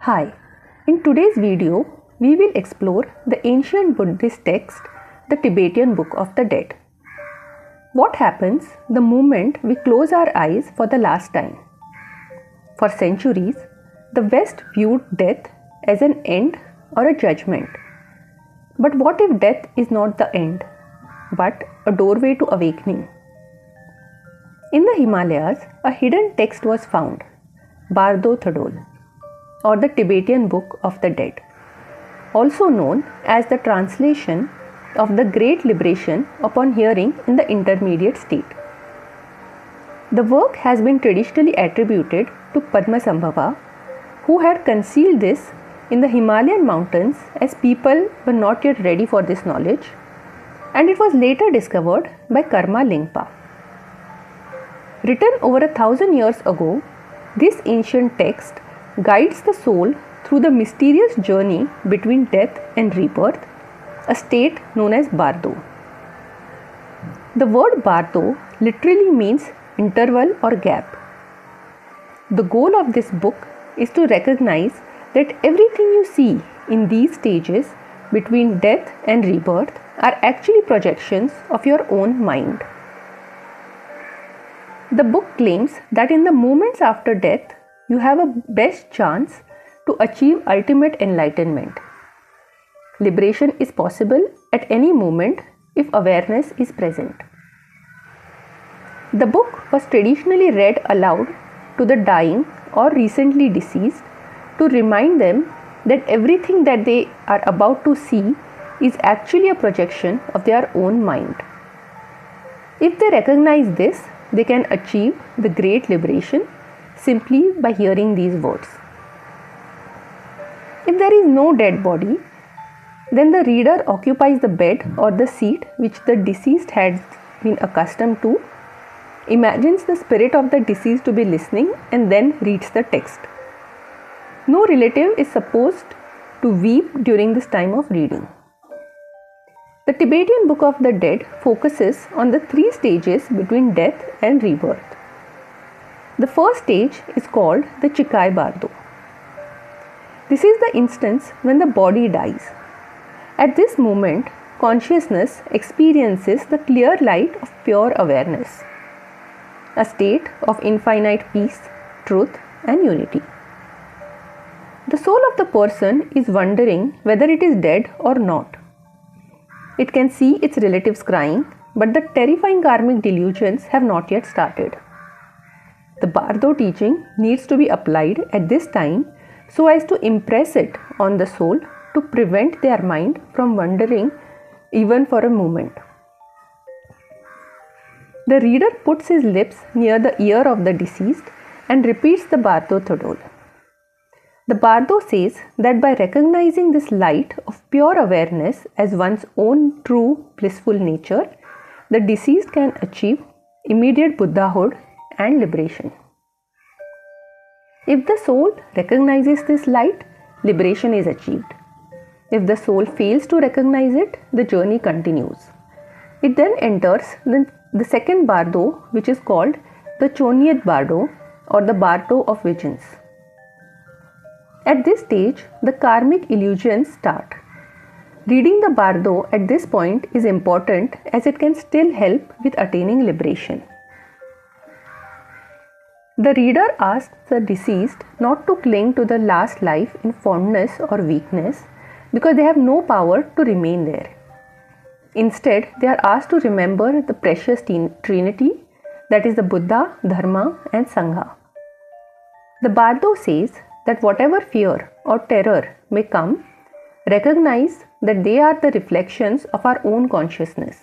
Hi, in today's video, we will explore the ancient Buddhist text, the Tibetan Book of the Dead. What happens the moment we close our eyes for the last time? For centuries, the West viewed death as an end or a judgment. But what if death is not the end, but a doorway to awakening? In the Himalayas, a hidden text was found, Bardo Thodol, or the Tibetan Book of the Dead, also known as the translation of the Great Liberation upon hearing in the intermediate state. The work has been traditionally attributed to Padmasambhava, who had concealed this in the Himalayan mountains as people were not yet ready for this knowledge, and it was later discovered by Karma Lingpa. Written over 1,000 years ago, this ancient text guides the soul through the mysterious journey between death and rebirth, a state known as Bardo. The word Bardo literally means interval or gap. The goal of this book is to recognize that everything you see in these stages between death and rebirth are actually projections of your own mind. The book claims that in the moments after death, you have a best chance to achieve ultimate enlightenment. Liberation is possible at any moment if awareness is present. The book was traditionally read aloud to the dying or recently deceased to remind them that everything that they are about to see is actually a projection of their own mind. If they recognize this, they can achieve the great liberation simply by hearing these words. If there is no dead body, then the reader occupies the bed or the seat which the deceased has been accustomed to, imagines the spirit of the deceased to be listening, and then reads the text. No relative is supposed to weep during this time of reading. The Tibetan Book of the Dead focuses on the 3 stages between death and rebirth. The first stage is called the Chikai Bardo. This is the instance when the body dies. At this moment, consciousness experiences the clear light of pure awareness, a state of infinite peace, truth, and unity. The soul of the person is wondering whether it is dead or not. It can see its relatives crying, but the terrifying karmic delusions have not yet started. The Bardo teaching needs to be applied at this time so as to impress it on the soul to prevent their mind from wandering even for a moment. The reader puts his lips near the ear of the deceased and repeats the Bardo Thodol. The Bardo says that by recognizing this light of pure awareness as one's own true blissful nature, the deceased can achieve immediate Buddhahood and liberation. If the soul recognizes this light, liberation is achieved. If the soul fails to recognize it, the journey continues. It then enters the second Bardo, which is called the Chonyet Bardo or the Bardo of Visions. At this stage, the karmic illusions start. Reading the Bardo at this point is important as it can still help with attaining liberation. The reader asks the deceased not to cling to the last life in fondness or weakness because they have no power to remain there. Instead, they are asked to remember the precious Trinity, that is the Buddha, Dharma, and Sangha. The Bardo says that whatever fear or terror may come, recognize that they are the reflections of our own consciousness.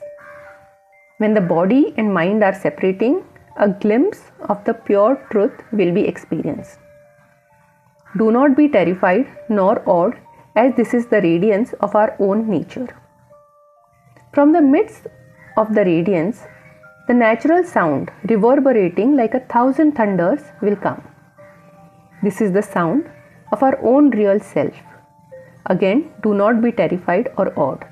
When the body and mind are separating, a glimpse of the pure truth will be experienced. Do not be terrified nor awed, as this is the radiance of our own nature. From the midst of the radiance, the natural sound reverberating like 1,000 thunders will come. This is the sound of our own real self. Again, do not be terrified or awed.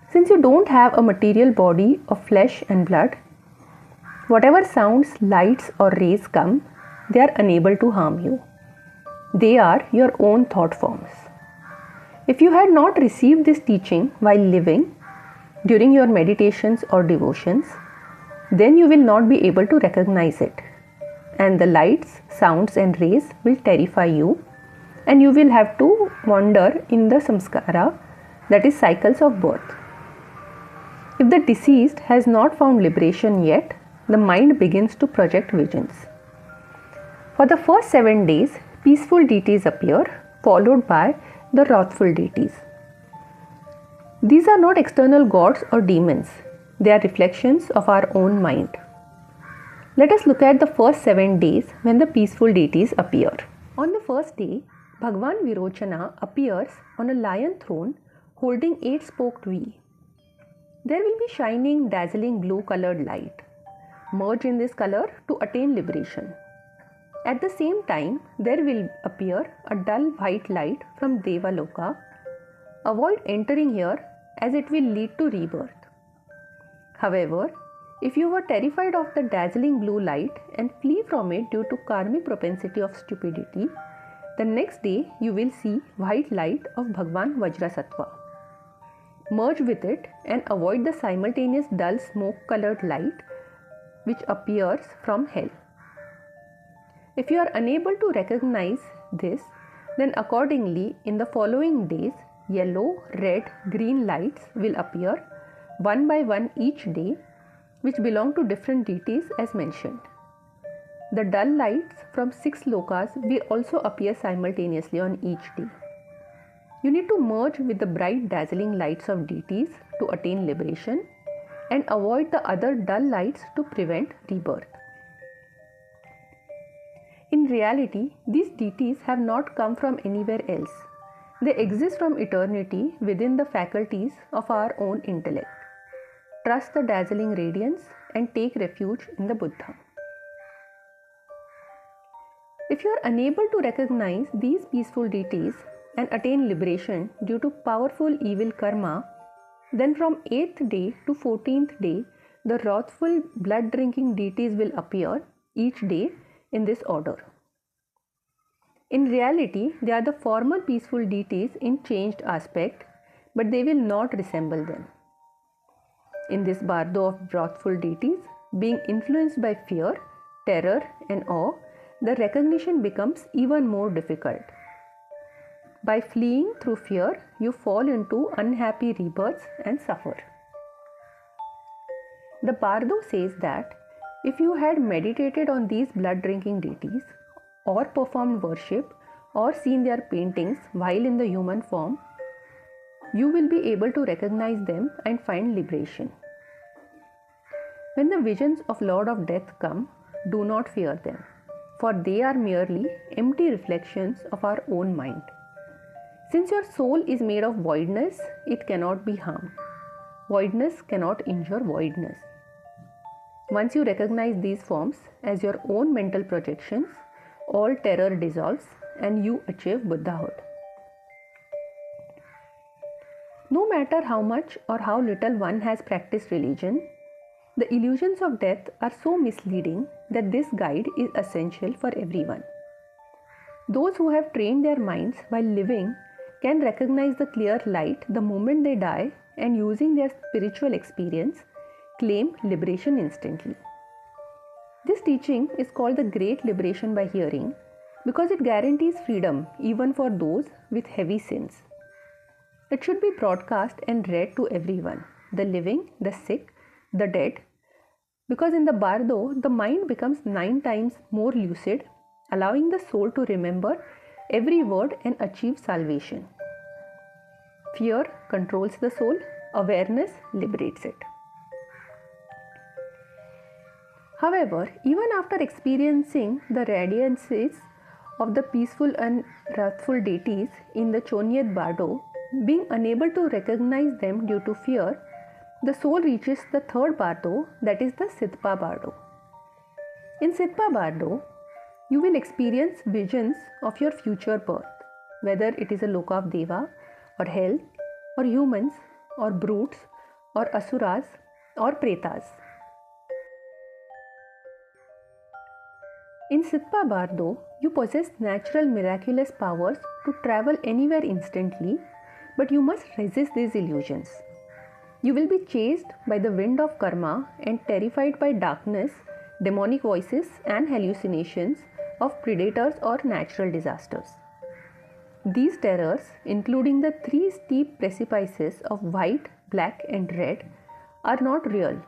Since you don't have a material body of flesh and blood, whatever sounds, lights or rays come, they are unable to harm you. They are your own thought forms. If you had not received this teaching while living, during your meditations or devotions, then you will not be able to recognize it. And the lights, sounds and rays will terrify you, and you will have to wander in the samskara, that is cycles of birth. If the deceased has not found liberation yet, the mind begins to project visions. For the first 7 days, peaceful deities appear, followed by the wrathful deities. These are not external gods or demons, they are reflections of our own mind. Let us look at the first 7 days when the peaceful deities appear. On the first day, Bhagwan Virochana appears on a lion throne holding 8-spoked wheel. There will be shining, dazzling blue colored light. Merge in this color to attain liberation. At the same time, there will appear a dull white light from Devaloka. Avoid entering here as it will lead to rebirth. However, if you were terrified of the dazzling blue light and flee from it due to karmic propensity of stupidity, the next day you will see white light of Bhagwan Vajrasattva. Merge with it and avoid the simultaneous dull smoke-colored light which appears from hell. If you are unable to recognize this, then accordingly in the following days, yellow, red, green lights will appear one by one each day, which belong to different deities as mentioned. The dull lights from 6 lokas will also appear simultaneously on each day. You need to merge with the bright dazzling lights of deities to attain liberation and avoid the other dull lights to prevent rebirth. In reality, these deities have not come from anywhere else. They exist from eternity within the faculties of our own intellect. Trust the dazzling radiance and take refuge in the Buddha. If you are unable to recognize these peaceful deities and attain liberation due to powerful evil karma, then from 8th day to 14th day, the wrathful blood-drinking deities will appear each day in this order. In reality, they are the former peaceful deities in changed aspect, but they will not resemble them. In this bardo of wrathful deities, being influenced by fear, terror and awe, the recognition becomes even more difficult. By fleeing through fear, you fall into unhappy rebirths and suffer. The bardo says that if you had meditated on these blood-drinking deities, or performed worship, or seen their paintings while in the human form, you will be able to recognize them and find liberation. When the visions of Lord of Death come, do not fear them, for they are merely empty reflections of our own mind. Since your soul is made of voidness, it cannot be harmed. Voidness cannot injure voidness. Once you recognize these forms as your own mental projections, all terror dissolves and you achieve Buddhahood. No matter how much or how little one has practiced religion, the illusions of death are so misleading that this guide is essential for everyone. Those who have trained their minds while living can recognize the clear light the moment they die and using their spiritual experience claim liberation instantly. This teaching is called the Great Liberation by Hearing because it guarantees freedom even for those with heavy sins. It should be broadcast and read to everyone, the living, the sick, the dead, because in the bardo, the mind becomes 9 times more lucid, allowing the soul to remember every word and achieve salvation. Fear controls the soul, awareness liberates it. However, even after experiencing the radiances of the peaceful and wrathful deities in the Chonyet Bardo, being unable to recognize them due to fear, the soul reaches the third Bardo, that is the Sidpa Bardo. In Sidpa Bardo, you will experience visions of your future birth, whether it is a Loka of Deva or hell or humans or brutes or asuras or pretas. In Sitpa Bardo, you possess natural miraculous powers to travel anywhere instantly, but you must resist these illusions. You will be chased by the wind of karma and terrified by darkness, demonic voices, and hallucinations of predators or natural disasters. These terrors, including the three steep precipices of white, black, and red, are not real.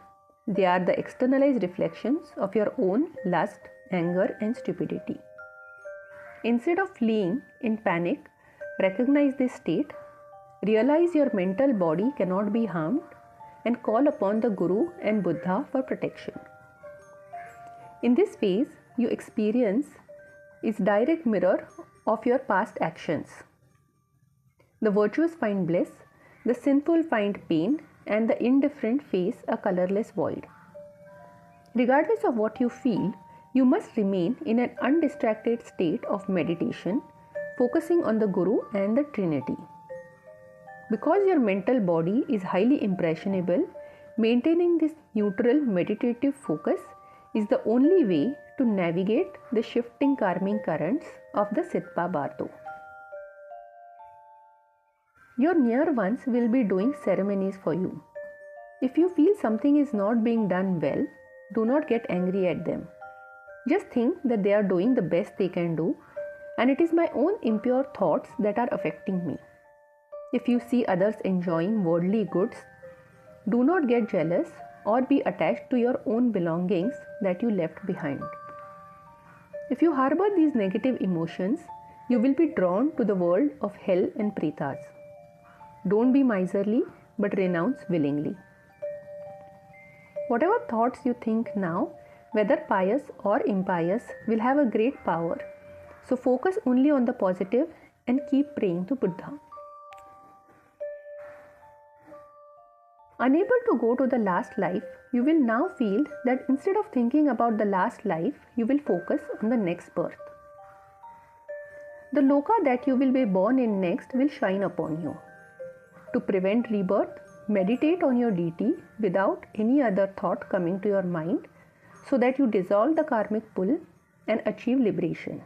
They are the externalized reflections of your own lust, anger, and stupidity. Instead of fleeing in panic, recognize this state, realize your mental body cannot be harmed, and call upon the Guru and Buddha for protection. In this phase, your experience is direct mirror of your past actions. The virtuous find bliss, the sinful find pain, and the indifferent face a colorless void. Regardless of what you feel, you must remain in an undistracted state of meditation, focusing on the Guru and the Trinity. Because your mental body is highly impressionable, maintaining this neutral meditative focus is the only way to navigate the shifting karmic currents of the Sitpa Bardo. Your near ones will be doing ceremonies for you. If you feel something is not being done well, do not get angry at them. Just think that they are doing the best they can do, and it is my own impure thoughts that are affecting me. If you see others enjoying worldly goods, do not get jealous or be attached to your own belongings that you left behind. If you harbor these negative emotions, you will be drawn to the world of hell and pretas. Don't be miserly, but renounce willingly. Whatever thoughts you think now, whether pious or impious, will have a great power. So focus only on the positive and keep praying to Buddha. Unable to go to the last life, you will now feel that instead of thinking about the last life, you will focus on the next birth. The loka that you will be born in next will shine upon you. To prevent rebirth, meditate on your deity without any other thought coming to your mind so that you dissolve the karmic pull and achieve liberation.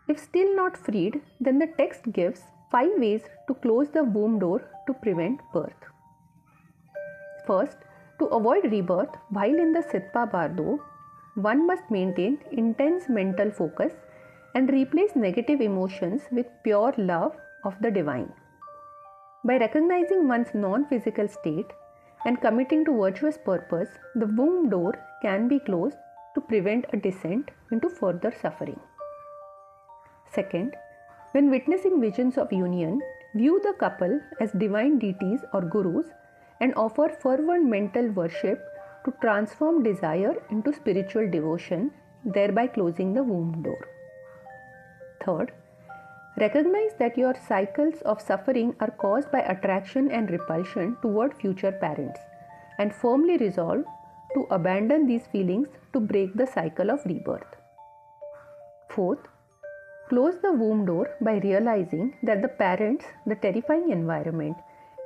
If still not freed, then the text gives 5 ways to close the womb door to prevent birth. First, to avoid rebirth while in the Sitpa Bardo, one must maintain intense mental focus and replace negative emotions with pure love of the divine. By recognizing one's non-physical state and committing to virtuous purpose, the womb door can be closed to prevent a descent into further suffering. Second, when witnessing visions of union, view the couple as divine deities or gurus and offer fervent mental worship to transform desire into spiritual devotion, thereby closing the womb door. Third, recognize that your cycles of suffering are caused by attraction and repulsion toward future parents and firmly resolve to abandon these feelings to break the cycle of rebirth. Fourth, close the womb door by realizing that the parents, the terrifying environment,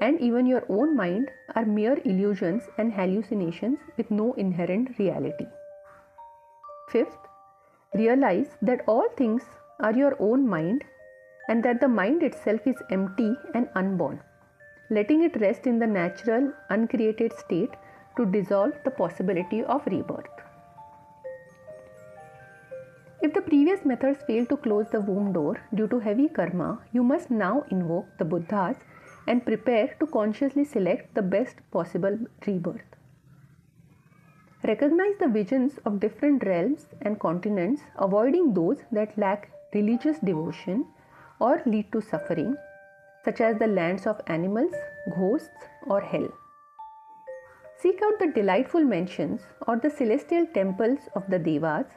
and even your own mind are mere illusions and hallucinations with no inherent reality. Fifth, realize that all things are your own mind and that the mind itself is empty and unborn, letting it rest in the natural, uncreated state to dissolve the possibility of rebirth. If the previous methods fail to close the womb door due to heavy karma, you must now invoke the Buddhas and prepare to consciously select the best possible rebirth. Recognize the visions of different realms and continents, avoiding those that lack religious devotion or lead to suffering, such as the lands of animals, ghosts, or hell. Seek out the delightful mansions or the celestial temples of the Devas,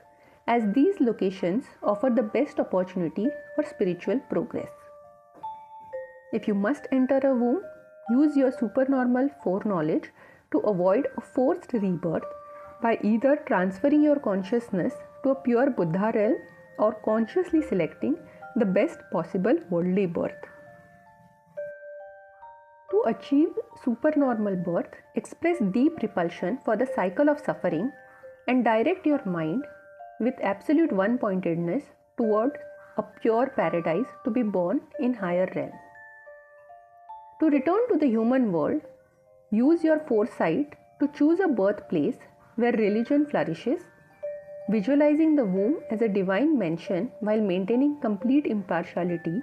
as these locations offer the best opportunity for spiritual progress. If you must enter a womb, use your supernormal foreknowledge to avoid a forced rebirth by either transferring your consciousness to a pure Buddha realm or consciously selecting the best possible worldly birth. To achieve supernormal birth, express deep repulsion for the cycle of suffering and direct your mind with absolute one-pointedness toward a pure paradise to be born in higher realm. To return to the human world, use your foresight to choose a birthplace where religion flourishes, visualizing the womb as a divine mansion while maintaining complete impartiality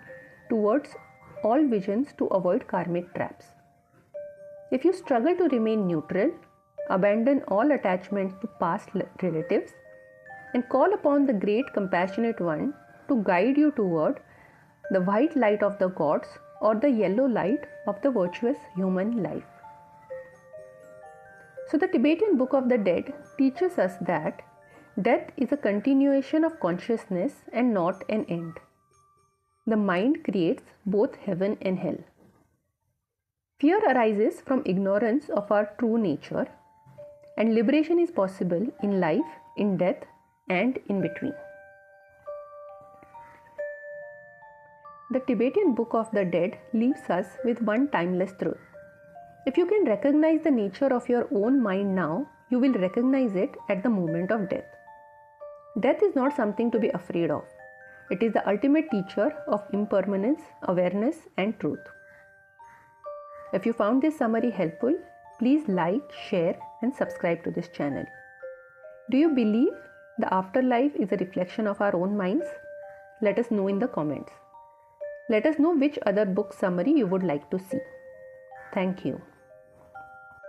towards all visions to avoid karmic traps. If you struggle to remain neutral, abandon all attachment to past relatives and call upon the great compassionate one to guide you toward the white light of the gods or the yellow light of the virtuous human life. So the Tibetan Book of the Dead teaches us that death is a continuation of consciousness and not an end. The mind creates both heaven and hell. Fear arises from ignorance of our true nature, and liberation is possible in life, in death, and in between. The Tibetan Book of the Dead leaves us with one timeless truth. If you can recognize the nature of your own mind now, you will recognize it at the moment of death. Death is not something to be afraid of. It is the ultimate teacher of impermanence, awareness, and truth. If you found this summary helpful, please like, share, and subscribe to this channel. Do you believe the afterlife is a reflection of our own minds? Let us know in the comments. Let us know which other book summary you would like to see. Thank you.